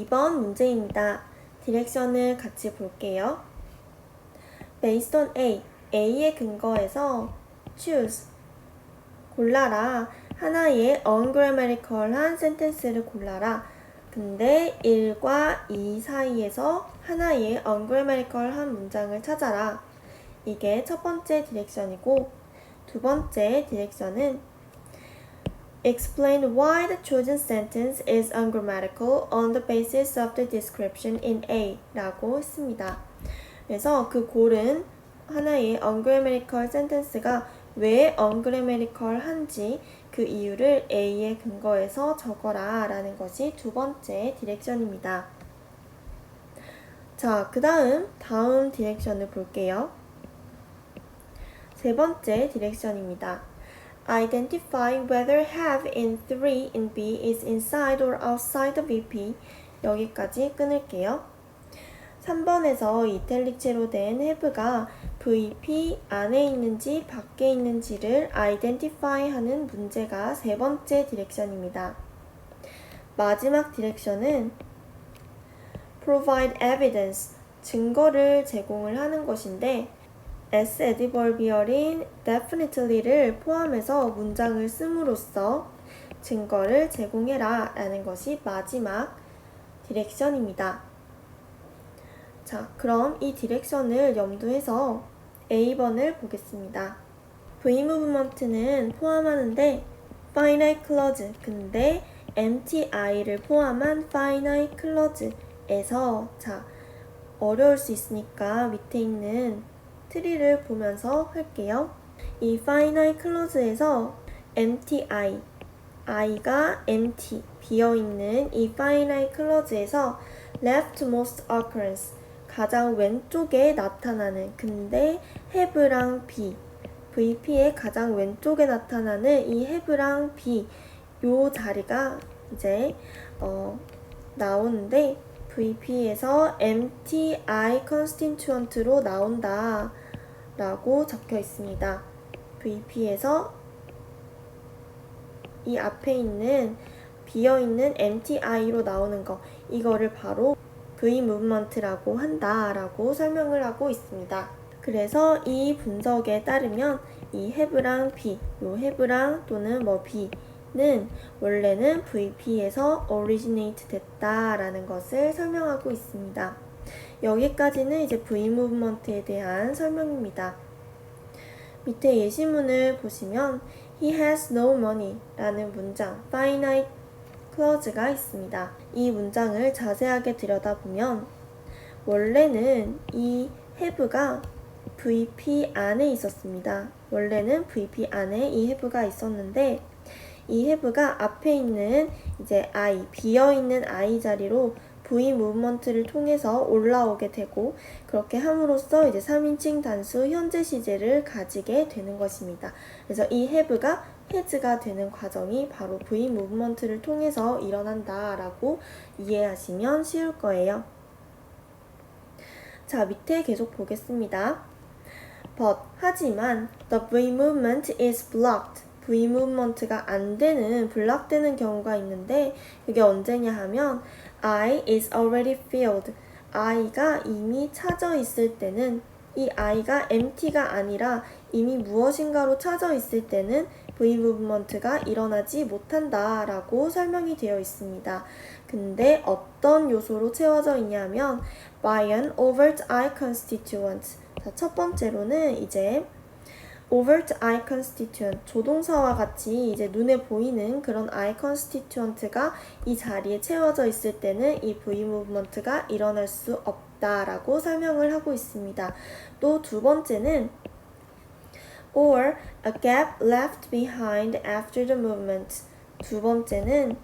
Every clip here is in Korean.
2번 문제입니다. 디렉션을 같이 볼게요. Based on A, A에 근거해서 choose, 골라라. 하나의 ungrammatical한 sentence를 골라라. 근데 1과 2 사이에서 하나의 ungrammatical한 문장을 찾아라. 이게 첫 번째 디렉션이고, 두 번째 디렉션은 Explain why the chosen sentence is ungrammatical on the basis of the description in A 라고 했습니다. 그래서 그 고른 하나의 ungrammatical sentence가 왜 ungrammatical 한지 그 이유를 A에 근거해서 적어라 라는 것이 두 번째 디렉션입니다. 자, 그 다음 디렉션을 볼게요. 세 번째 디렉션입니다. Identify whether have in 3 in B is inside or outside the VP. 여기까지 끊을게요. 3번에서 이탈릭체로 된 have가 VP 안에 있는지 밖에 있는지를 identify 하는 문제가 세 번째 디렉션입니다. 마지막 디렉션은 provide evidence, 증거를 제공을 하는 것인데 S adverbial인 definitely를 포함해서 문장을 씀으로써 증거를 제공해라 라는 것이 마지막 디렉션입니다. 자, 그럼 이 디렉션을 염두해서 A번을 보겠습니다. V movement는 포함하는데 finite clause, 근데 MTI를 포함한 finite clause에서 자, 어려울 수 있으니까 밑에 있는 트리를 보면서 할게요. 이 finite clause에서 MTI, I가 empty, 비어있는 이 finite clause에서 leftmost occurrence, 가장 왼쪽에 나타나는, 근데 have랑 be, VP의 가장 왼쪽에 나타나는 이 have랑 be 요 자리가 이제 나오는데 VP에서 MTI constituent로 나온다 라고 적혀 있습니다. VP에서 이 앞에 있는 비어있는 MTI로 나오는 거, 이거를 바로 V movement라고 한다 라고 설명을 하고 있습니다. 그래서 이 분석에 따르면 이 have랑 be, 요 have랑 또는 뭐 be는 원래는 VP에서 originate 됐다라는 것을 설명하고 있습니다. 여기까지는 이제 V movement에 대한 설명입니다. 밑에 예시문을 보시면 He has no money 라는 문장, finite clause가 있습니다. 이 문장을 자세하게 들여다보면 원래는 이 have가 VP 안에 있었습니다. 원래는 VP 안에 이 have가 있었는데 이 have가 앞에 있는 이제 I, 비어있는 I 자리로 V movement를 통해서 올라오게 되고 그렇게 함으로써 이제 3인칭 단수 현재 시제를 가지게 되는 것입니다. 그래서 이 have가 has가 되는 과정이 바로 V movement를 통해서 일어난다라고 이해하시면 쉬울 거예요. 자, 밑에 계속 보겠습니다. But, 하지만 the V movement is blocked. V movement가 안 되는, 블락되는 경우가 있는데 그게 언제냐 하면 I is already filled. I가 이미 차져 있을 때는 이 I가 empty가 아니라 이미 무엇인가로 차져 있을 때는 V movement가 일어나지 못한다 라고 설명이 되어 있습니다. 근데 어떤 요소로 채워져 있냐면 by an overt I constituent. 자, 첫 번째로는 이제 overt I constituent, 조동사와 같이 이제 눈에 보이는 그런 I constituent가 이 자리에 채워져 있을 때는 이 V movement가 일어날 수 없다라고 설명을 하고 있습니다. 또 두 번째는 or a gap left behind after the movement. 두 번째는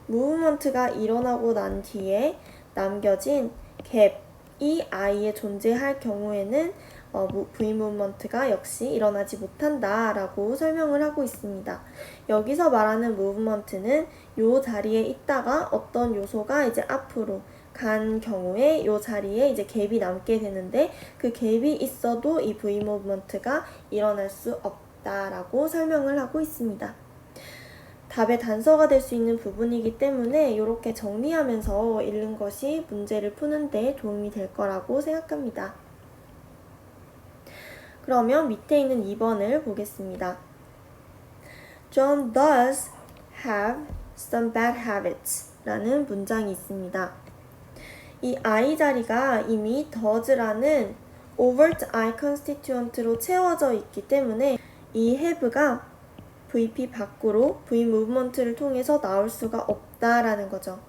movement가 일어나고 난 뒤에 남겨진 갭이 I에 존재할 경우에는 V movement가 역시 일어나지 못한다 라고 설명을 하고 있습니다. 여기서 말하는 movement는 요 자리에 있다가 어떤 요소가 이제 앞으로 간 경우에 요 자리에 이제 갭이 남게 되는데 그 갭이 있어도 이 V movement가 일어날 수 없다라고 설명을 하고 있습니다. 답의 단서가 될 수 있는 부분이기 때문에 이렇게 정리하면서 읽는 것이 문제를 푸는 데 도움이 될 거라고 생각합니다. 그러면 밑에 있는 2번을 보겠습니다. John does have some bad habits 라는 문장이 있습니다. 이 I 자리가 이미 does라는 overt I constituent로 채워져 있기 때문에 이 have가 VP 밖으로 V movement를 통해서 나올 수가 없다라는 거죠.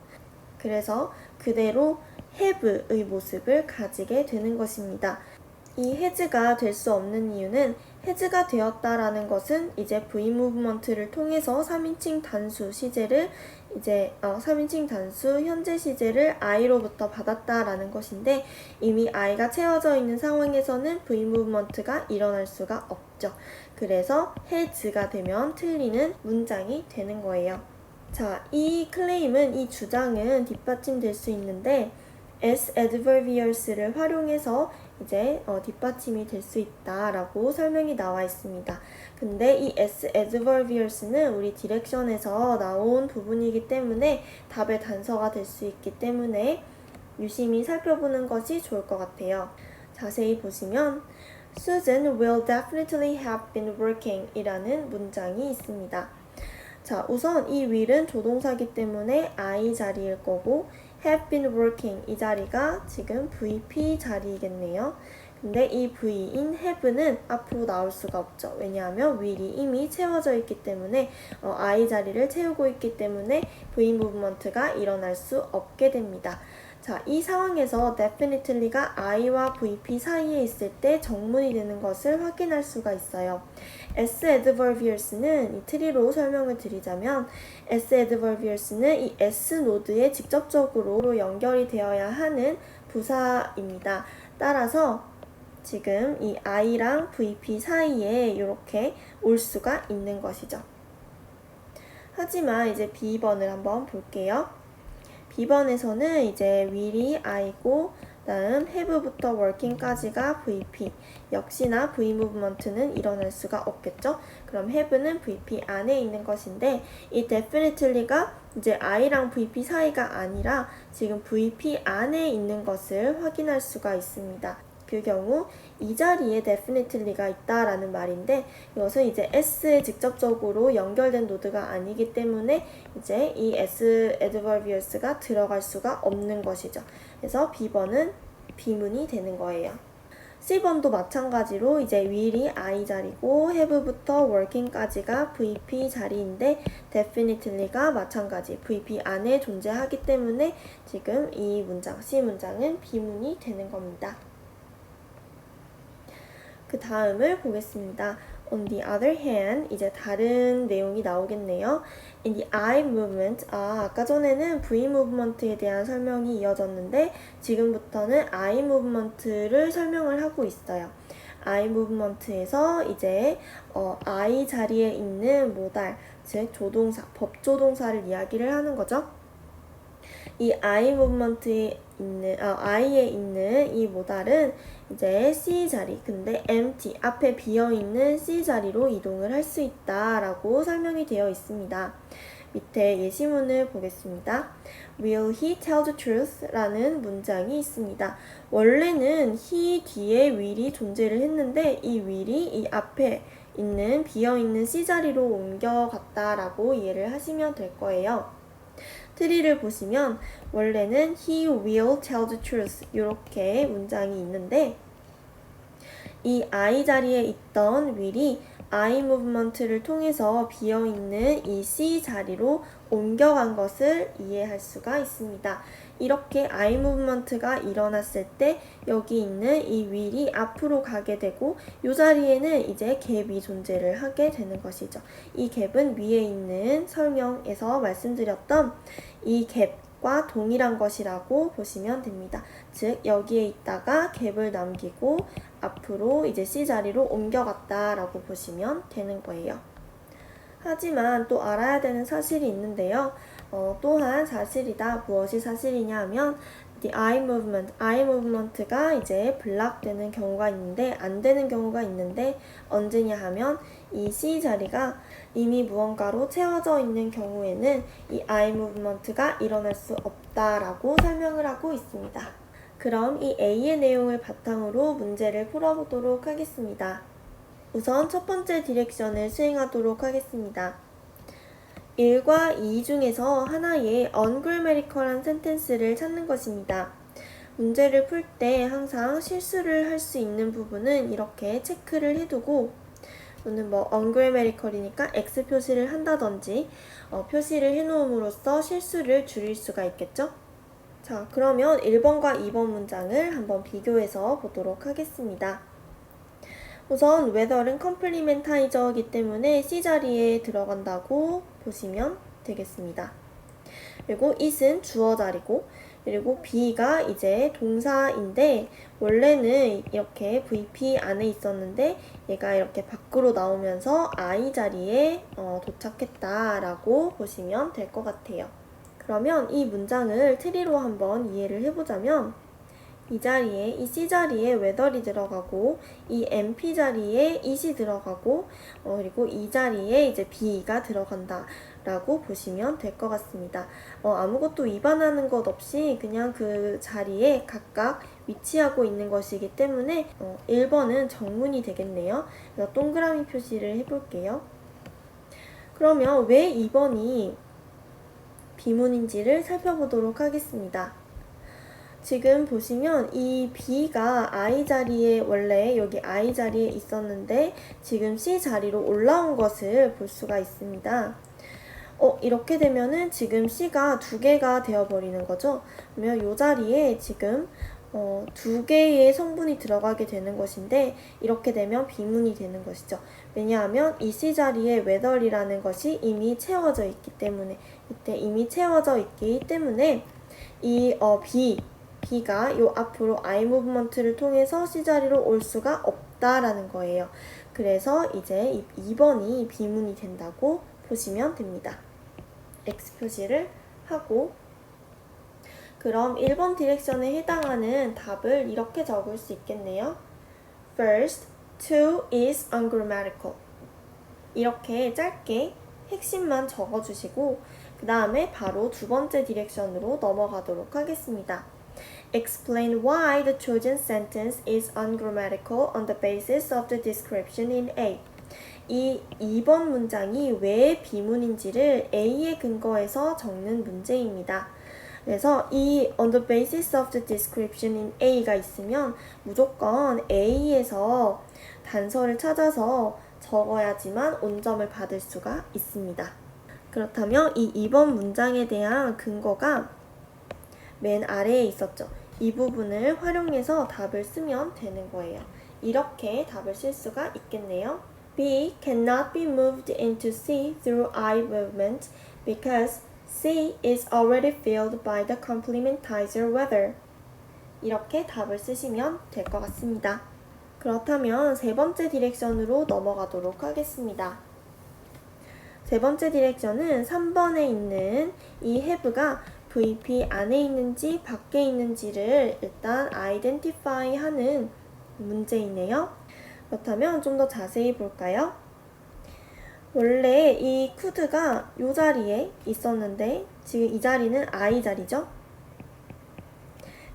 그래서 그대로 have의 모습을 가지게 되는 것입니다. 이 has가 될 수 없는 이유는 has가 되었다라는 것은 이제 V movement를 통해서 3인칭 단수 시제를 3인칭 단수 현재 시제를 I로부터 받았다라는 것인데 이미 I가 채워져 있는 상황에서는 V movement가 일어날 수가 없죠. 그래서 has가 되면 틀리는 문장이 되는 거예요. 자, 이 클레임은, 이 주장은 뒷받침될 수 있는데 as adverbiers를 활용해서 이제 뒷받침이 될 수 있다라고 설명이 나와 있습니다. 근데 이 as adverbiers는 우리 디렉션에서 나온 부분이기 때문에 답의 단서가 될 수 있기 때문에 유심히 살펴보는 것이 좋을 것 같아요. 자세히 보시면 Susan will definitely have been working 이라는 문장이 있습니다. 자, 우선 이 will은 조동사기 때문에 I 자리일 거고 have been working 이 자리가 지금 VP 자리이겠네요. 근데 이 V인 have는 앞으로 나올 수가 없죠. 왜냐하면 will이 이미 채워져 있기 때문에 I 자리를 채우고 있기 때문에 V movement가 일어날 수 없게 됩니다. 자, 이 상황에서 definitely가 I와 VP 사이에 있을 때 정문이 되는 것을 확인할 수가 있어요. as adverbiers는 이 트리로 설명을 드리자면 as adverbiers는 이 s 노드에 직접적으로 연결이 되어야 하는 부사입니다. 따라서 지금 이 I랑 VP 사이에 이렇게 올 수가 있는 것이죠. 하지만 이제 B번을 한번 볼게요. B번에서는 이제 will이 I고 다음 have부터 working까지가 VP 역시나 V movement는 일어날 수가 없겠죠. 그럼 have는 VP 안에 있는 것인데 이 definitely가 이제 I랑 VP 사이가 아니라 지금 VP 안에 있는 것을 확인할 수가 있습니다. 그 경우 이 자리에 definitely가 있다라는 말인데 이것은 이제 s에 직접적으로 연결된 노드가 아니기 때문에 이제 이 s adverbiers가 들어갈 수가 없는 것이죠. 그래서 B번은 비문이 되는 거예요. C번도 마찬가지로 이제 will이 I 자리고 have부터 working까지가 VP 자리인데 definitely가 마찬가지 VP 안에 존재하기 때문에 지금 이 문장 C 문장은 비문이 되는 겁니다. 그 다음을 보겠습니다. On the other hand, 이제 다른 내용이 나오겠네요. In the eye movement, 아까 전에는 V movement에 대한 설명이 이어졌는데 지금부터는 eye movement를 설명을 하고 있어요. eye movement에서 이제 I 자리에 있는 모달, 즉 조동사, 법조동사를 이야기를 하는 거죠. 이 eye movement에 있는 I에 있는 이 모달은 이제 C 자리, 근데 empty, 앞에 비어있는 C 자리로 이동을 할 수 있다라고 설명이 되어 있습니다. 밑에 예시문을 보겠습니다. Will he tell the truth? 라는 문장이 있습니다. 원래는 he 뒤에 will이 존재를 했는데 이 will이 이 앞에 있는 비어있는 C 자리로 옮겨갔다라고 이해를 하시면 될 거예요. 트리를 보시면 원래는 he will tell the truth 이렇게 문장이 있는데 이 I 자리에 있던 will이 I movement를 통해서 비어있는 이 C 자리로 옮겨간 것을 이해할 수가 있습니다. 이렇게 I movement가 일어났을 때 여기 있는 이 will이 앞으로 가게 되고 이 자리에는 이제 갭이 존재를 하게 되는 것이죠. 이 갭은 위에 있는 설명에서 말씀드렸던 이 갭과 동일한 것이라고 보시면 됩니다. 즉 여기에 있다가 갭을 남기고 앞으로 이제 C 자리로 옮겨갔다라고 보시면 되는 거예요. 하지만 또 알아야 되는 사실이 있는데요. 또한 사실이다. 무엇이 사실이냐 하면 the eye movement가 이제 block되는 경우가 있는데 안 되는 경우가 있는데 언제냐 하면 이 C 자리가 이미 무언가로 채워져 있는 경우에는 이 eye movement가 일어날 수 없다라고 설명을 하고 있습니다. 그럼 이 A의 내용을 바탕으로 문제를 풀어보도록 하겠습니다. 우선 첫 번째 디렉션을 수행하도록 하겠습니다. 1과 2 중에서 하나의 ungrammatical한 sentence를 찾는 것입니다. 문제를 풀 때 항상 실수를 할 수 있는 부분은 이렇게 체크를 해두고 또는 ungrammatical이니까 X 표시를 한다든지 표시를 해놓음으로써 실수를 줄일 수가 있겠죠? 자, 그러면 1번과 2번 문장을 한번 비교해서 보도록 하겠습니다. 우선 whether는 컴플리멘타이저이기 때문에 C 자리에 들어간다고 보시면 되겠습니다. 그리고 it은 주어 자리고 그리고 be가 이제 동사인데 원래는 이렇게 VP 안에 있었는데 얘가 이렇게 밖으로 나오면서 I 자리에 도착했다라고 보시면 될 것 같아요. 그러면 이 문장을 트리로 한번 이해를 해보자면 이 자리에 이 C 자리에 whether이 들어가고 이 MP 자리에 it이 들어가고 그리고 이 자리에 이제 be가 들어간다 라고 보시면 될 것 같습니다. 아무것도 위반하는 것 없이 그냥 그 자리에 각각 위치하고 있는 것이기 때문에 1번은 정문이 되겠네요. 그래서 동그라미 표시를 해볼게요. 그러면 왜 2번이 비문인지를 살펴보도록 하겠습니다. 지금 보시면 이 B가 I 자리에 원래 여기 I 자리에 있었는데 지금 C 자리로 올라온 것을 볼 수가 있습니다. 이렇게 되면은 지금 C가 2개가 되어버리는 거죠. 그러면 이 자리에 지금 2개의 성분이 들어가게 되는 것인데 이렇게 되면 비문이 되는 것이죠. 왜냐하면 이 C 자리에 whether이라는 것이 이미 채워져 있기 때문에 이때 이미 채워져 있기 때문에 이 B가 요 앞으로 I movement를 통해서 C 자리로 올 수가 없다라는 거예요. 그래서 이제 2번이 비문이 된다고 보시면 됩니다. X 표시를 하고 그럼 1번 디렉션에 해당하는 답을 이렇게 적을 수 있겠네요. First, 2 is ungrammatical. 이렇게 짧게 핵심만 적어주시고 그 다음에 바로 두 번째 디렉션으로 넘어가도록 하겠습니다. Explain why the chosen sentence is ungrammatical on the basis of the description in A. 이 2번 문장이 왜 비문인지를 A의 근거에서 적는 문제입니다. 그래서 이 on the basis of the description in A가 있으면 무조건 A에서 단서를 찾아서 적어야지만 온점을 받을 수가 있습니다. 그렇다면 이 2번 문장에 대한 근거가 맨 아래에 있었죠. 이 부분을 활용해서 답을 쓰면 되는 거예요. 이렇게 답을 쓸 수가 있겠네요. B cannot be moved into C through eye movement because C is already filled by the complementizer whether. 이렇게 답을 쓰시면 될 것 같습니다. 그렇다면 세 번째 디렉션으로 넘어가도록 하겠습니다. 세 번째 디렉션은 3번에 있는 이 have가 VP 안에 있는지 밖에 있는지를 일단 identify 하는 문제이네요. 그렇다면 좀 더 자세히 볼까요? 원래 이 could가 이 자리에 있었는데 지금 이 자리는 I 자리죠?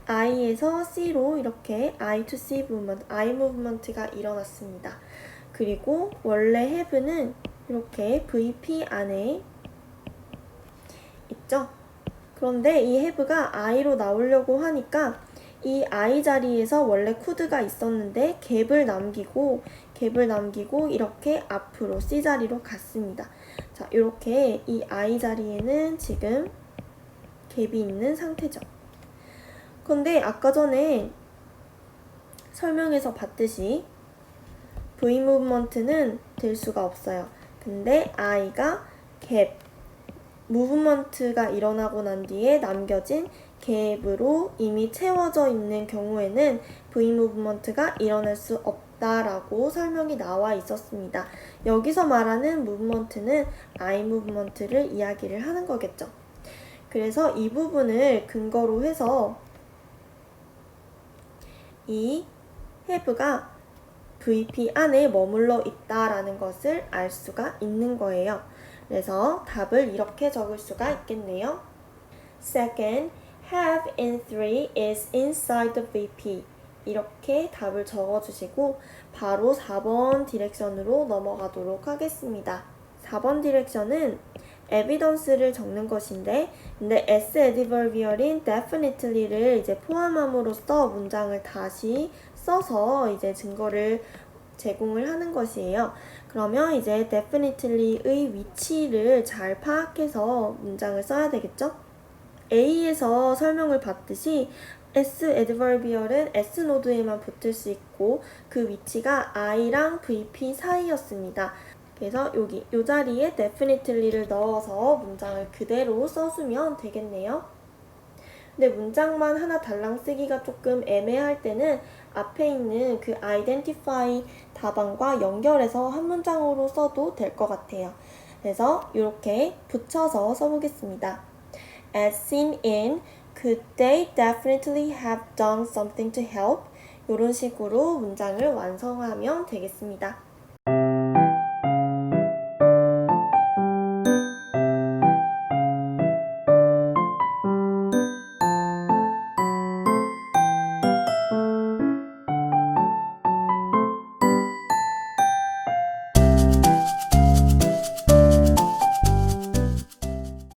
I에서 C로 이렇게 I to C movement, I movement가 일어났습니다. 그리고 원래 have는 이렇게 VP 안에 있죠? 그런데 이 have가 I로 나오려고 하니까 이 I 자리에서 원래 could가 있었는데 갭을 남기고 이렇게 앞으로 C 자리로 갔습니다. 자, 이렇게 이 I 자리에는 지금 갭이 있는 상태죠. 근데 아까 전에 설명에서 봤듯이 V movement는 될 수가 없어요. 근데 I가 갭, 무브먼트가 일어나고 난 뒤에 남겨진 갭으로 이미 채워져 있는 경우에는 V 무브먼트가 일어날 수 없다라고 설명이 나와 있었습니다. 여기서 말하는 무브먼트는 I 무브먼트를 이야기를 하는 거겠죠. 그래서 이 부분을 근거로 해서 이 have가 VP 안에 머물러 있다라는 것을 알 수가 있는 거예요. 그래서 답을 이렇게 적을 수가 있겠네요. Second, have in 3 is inside the VP. 이렇게 답을 적어주시고 바로 4번 디렉션으로 넘어가도록 하겠습니다. 4번 디렉션은 evidence를 적는 것인데 근데 as adverbial인 definitely를 이제 포함함으로써 문장을 다시 써서 이제 증거를 제공을 하는 것이에요. 그러면 이제 definitely의 위치를 잘 파악해서 문장을 써야 되겠죠? A에서 설명을 받듯이 S adverbial은 S 노드에만 붙을 수 있고 그 위치가 I랑 VP 사이였습니다. 그래서 여기 이 자리에 definitely를 넣어서 문장을 그대로 써주면 되겠네요. 근데 문장만 하나 달랑 쓰기가 조금 애매할 때는 앞에 있는 그 identify 답안과 연결해서 한 문장으로 써도 될 것 같아요. 그래서 이렇게 붙여서 써보겠습니다. As seen in, could they definitely have done something to help? 이런 식으로 문장을 완성하면 되겠습니다.